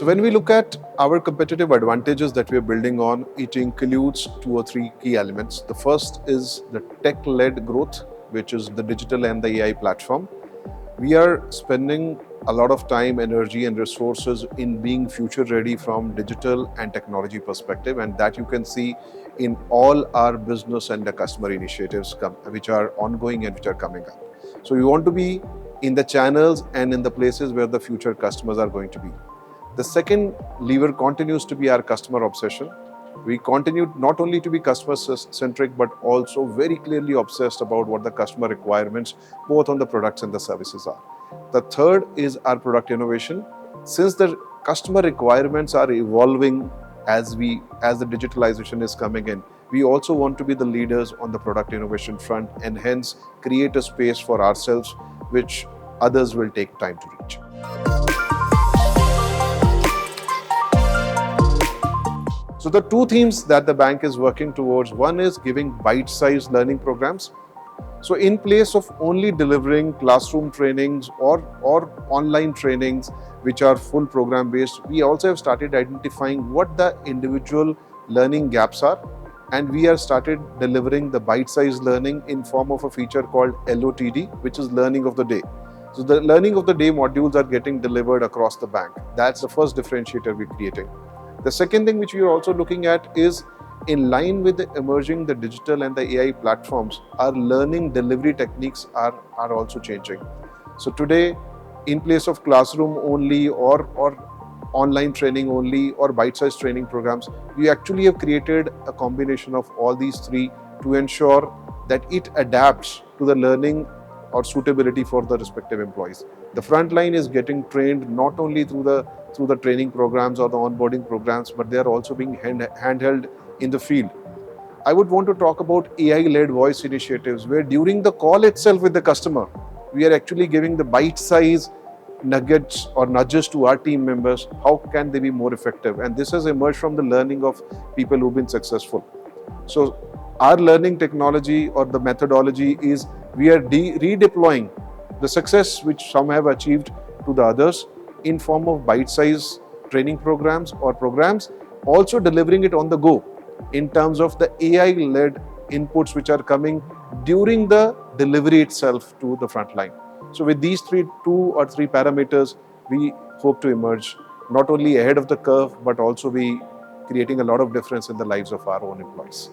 So when we look at our competitive advantages that we are building on, it includes 2 or 3 key elements. The first is the tech-led growth, which is the digital and the AI platform. We are spending a lot of time, energy and resources in being future ready from digital and technology perspective, and that you can see in all our business and the customer initiatives which are ongoing and which are coming up. So we want to be in the channels and in the places where the future customers are going to be. The second lever continues to be our customer obsession. We continue not only to be customer centric, but also very clearly obsessed about what the customer requirements, both on the products and the services are. The third is our product innovation. Since the customer requirements are evolving as the digitalization is coming in, we also want to be the leaders on the product innovation front and hence create a space for ourselves which others will take time to reach. So the 2 themes that the bank is working towards, one is giving bite-sized learning programs. So in place of only delivering classroom trainings or online trainings which are full program based, we also have started identifying what the individual learning gaps are, and we have started delivering the bite-sized learning in form of a feature called LOTD, which is learning of the day. So the learning of the day modules are getting delivered across the bank. That's the first differentiator we're creating. The second thing which we are also looking at is, in line with the digital and the AI platforms, our learning delivery techniques are also changing. So today, in place of classroom only or online training only or bite-sized training programs, we actually have created a combination of all these 3 to ensure that it adapts to the learning or suitability for the respective employees. The frontline is getting trained not only through the training programs or the onboarding programs, but they are also being handheld in the field. I would want to talk about AI-led voice initiatives where during the call itself with the customer, we are actually giving the bite-size nuggets or nudges to our team members. How can they be more effective? And this has emerged from the learning of people who've been successful. So our learning technology or the methodology is we are redeploying the success which some have achieved to the others in form of bite-sized training programs or programs, also delivering it on the go in terms of the AI-led inputs which are coming during the delivery itself to the front line. So with these 2 or 3 parameters, we hope to emerge not only ahead of the curve, but also be creating a lot of difference in the lives of our own employees.